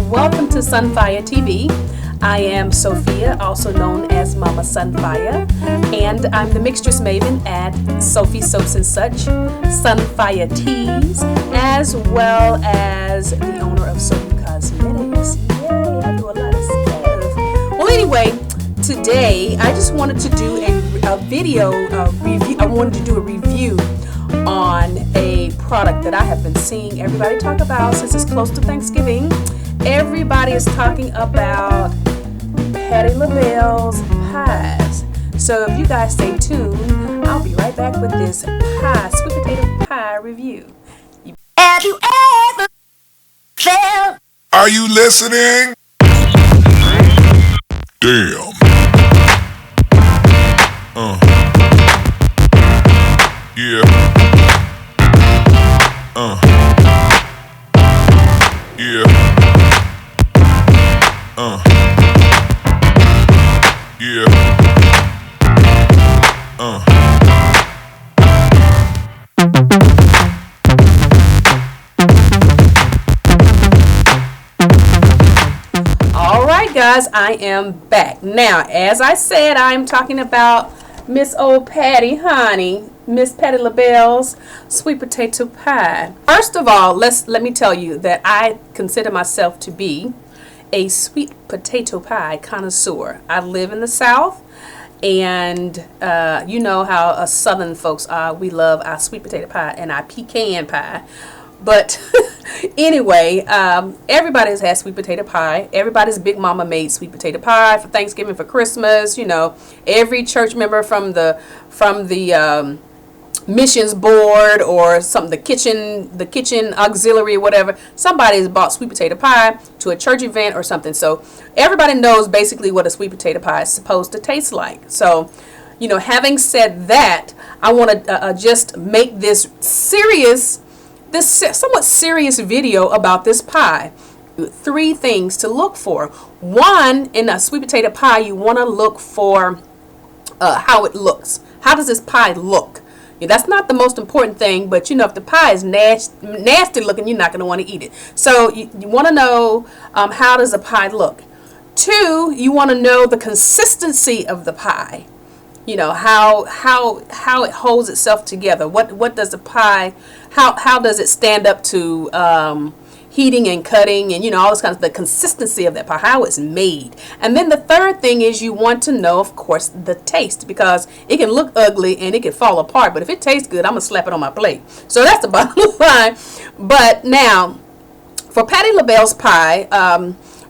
welcome to Sunfire TV. I am Sophia, also known as Mama Sunfire, and I'm the mixtress maven at Sophie Soaps and Such, Sunfire Teas, as well as the owner of Sophie Cosmetics. Yay, I do a lot of stuff. Well, anyway, today I just wanted to do a video review. I wanted to do a review on a product that I have been seeing everybody talk about since it's close to Thanksgiving. Everybody is talking about Patti LaBelle's pies. So if you guys stay tuned, I'll be right back with this sweet potato pie review. Have you ever felt? Are you listening? Damn. Yeah. Yeah. Yeah. All right, guys, I am back. Now, as I said, I'm talking about Miss Old Patti, honey, Miss Patti LaBelle's sweet potato pie. First of all, let me tell you that I consider myself to be a sweet potato pie connoisseur. I live in the South, and you know how us Southern folks are. We love our sweet potato pie and our pecan pie. But anyway, everybody's had sweet potato pie. Everybody's big mama made sweet potato pie for Thanksgiving, for Christmas. You know, every church member from the missions board or something, the kitchen auxiliary, whatever, somebody's bought sweet potato pie to a church event or something. So everybody knows basically what a sweet potato pie is supposed to taste like. So, you know, having said that, I want to just make this somewhat serious video about this pie. 3 things to look for. One, in a sweet potato pie, you want to look for how it looks. How does this pie look? Yeah, that's not the most important thing, but you know, if the pie is nasty looking, you're not going to want to eat it. So you want to know how does the pie look. 2, you want to know the consistency of the pie. You know, how it holds itself together. What does the pie, how does it stand up to heating and cutting, and you know, all this kind of, the consistency of that pie, how it's made. And then the 3rd thing is you want to know, of course, the taste, because it can look ugly and it can fall apart, but if it tastes good, I'm gonna slap it on my plate. So that's the bottom line. But now, for Patti LaBelle's pie,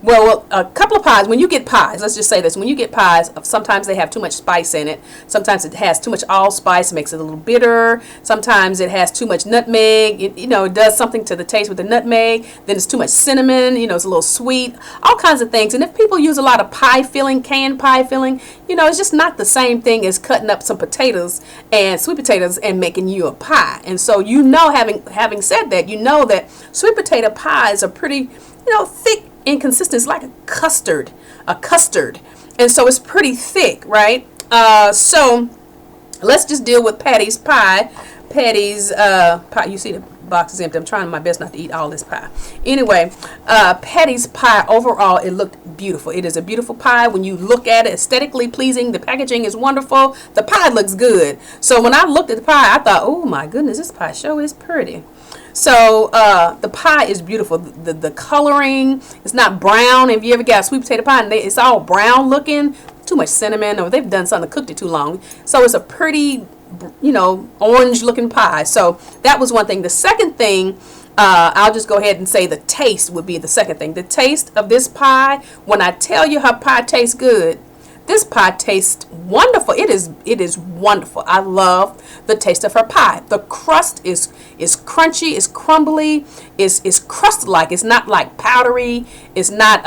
well, a couple of pies, when you get pies, let's just say this, when you get pies, sometimes they have too much spice in it. Sometimes it has too much allspice, makes it a little bitter. Sometimes it has too much nutmeg. It does something to the taste with the nutmeg. Then it's too much cinnamon, it's a little sweet, all kinds of things. And if people use a lot of pie filling, canned pie filling, it's just not the same thing as cutting up some potatoes and sweet potatoes and making you a pie. And so, having said that, that sweet potato pies are pretty, thick, inconsistent. It's like a custard, and so it's pretty thick, right? So let's just deal with Patti's pie. Patti's pie. You see the box is empty. I'm trying my best not to eat all this pie. Anyway, Patti's pie overall, it looked beautiful. It is a beautiful pie. When you look at it, aesthetically pleasing. The packaging is wonderful. The pie looks good. So when I looked at the pie, I thought, oh my goodness, this pie sure is pretty. So the pie is beautiful. The coloring, it's not brown. If you ever got a sweet potato pie and it's all brown looking, too much cinnamon, or they've done something, cooked it too long. So it's a pretty, orange looking pie. So that was one thing. The second thing, I'll just go ahead and say the taste would be the second thing. The taste of this pie, when I tell you her pie tastes good, this pie tastes wonderful. It is wonderful. I love the taste of her pie. The crust is crunchy, it's crumbly, it's crust-like. It's not like powdery. It's not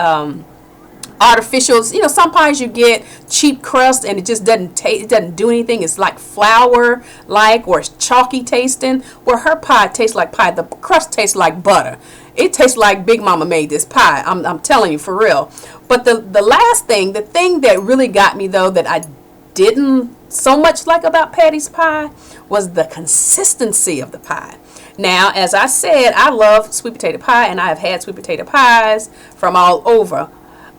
artificial. Some pies you get cheap crust and it just doesn't do anything. It's like flour like, or it's chalky tasting. Where her pie tastes like pie. The crust tastes like butter. It tastes like Big Mama made this pie. I'm telling you, for real. But the last thing, the thing that really got me though, that I didn't so much like about Patti's pie, was the consistency of the pie. Now, as I said, I love sweet potato pie, and I have had sweet potato pies from all over.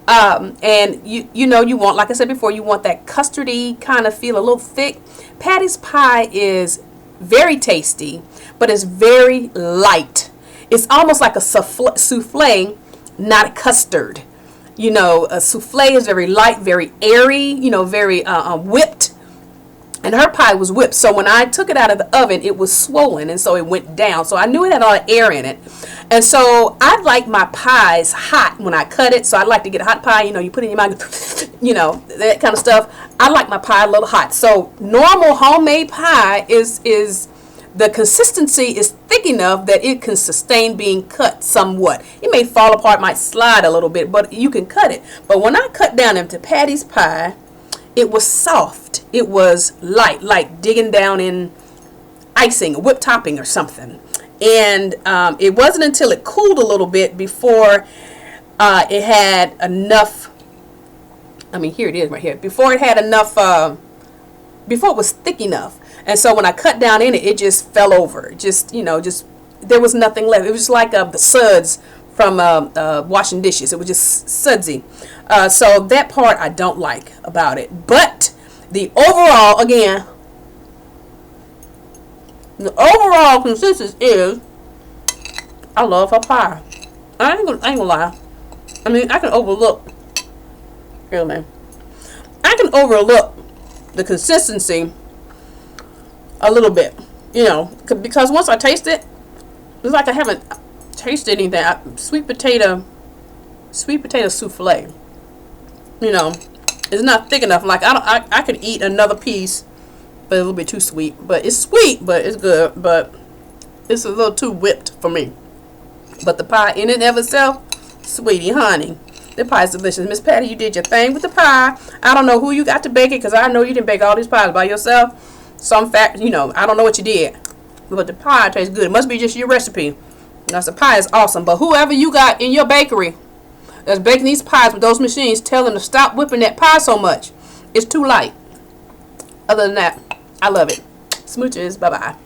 And you know, you want, like I said before, you want that custardy kind of feel, a little thick. Patty's pie is very tasty, but it's very light. It's almost like a souffle, not a custard. You know, a souffle is very light, very airy, you know, very whipped. And her pie was whipped. So when I took it out of the oven, it was swollen, and so it went down. So I knew it had a lot of air in it. And so I like my pies hot when I cut it. So I like to get a hot pie, you know, you put it in your mouth, you know, that kind of stuff. I like my pie a little hot. So normal homemade pie is the consistency is thick enough that it can sustain being cut somewhat. It may fall apart, might slide a little bit, but you can cut it. But when I cut down into Patty's pie, it was soft. It was light, like digging down in icing, a whipped topping or something. And it wasn't until it cooled a little bit before it had enough. I mean, here it is right here. Before it had enough, before it was thick enough. And so when I cut down in it, it just fell over. Just, you know, just, there was nothing left. It was just like the suds from washing dishes. It was just sudsy. So that part I don't like about it. But the overall, again, the overall consensus is I love her pie. I ain't gonna lie. I mean, I can overlook. Here, man. I can overlook the consistency a little bit, you know, because once I taste it, it's like I haven't tasted anything. Sweet potato souffle. You know, it's not thick enough. Like I could eat another piece, but a little bit too sweet. But it's sweet, but it's good. But it's a little too whipped for me. But the pie in and of itself, sweetie, honey, the pie is delicious. Miss Patty, you did your thing with the pie. I don't know who you got to bake it, because I know you didn't bake all these pies by yourself. Some fact, you know, I don't know what you did, but the pie tastes good. It must be just your recipe. Now, the pie is awesome. But whoever you got in your bakery that's baking these pies with those machines, tell them to stop whipping that pie so much. It's too light. Other than that, I love it. Smooches. Bye-bye.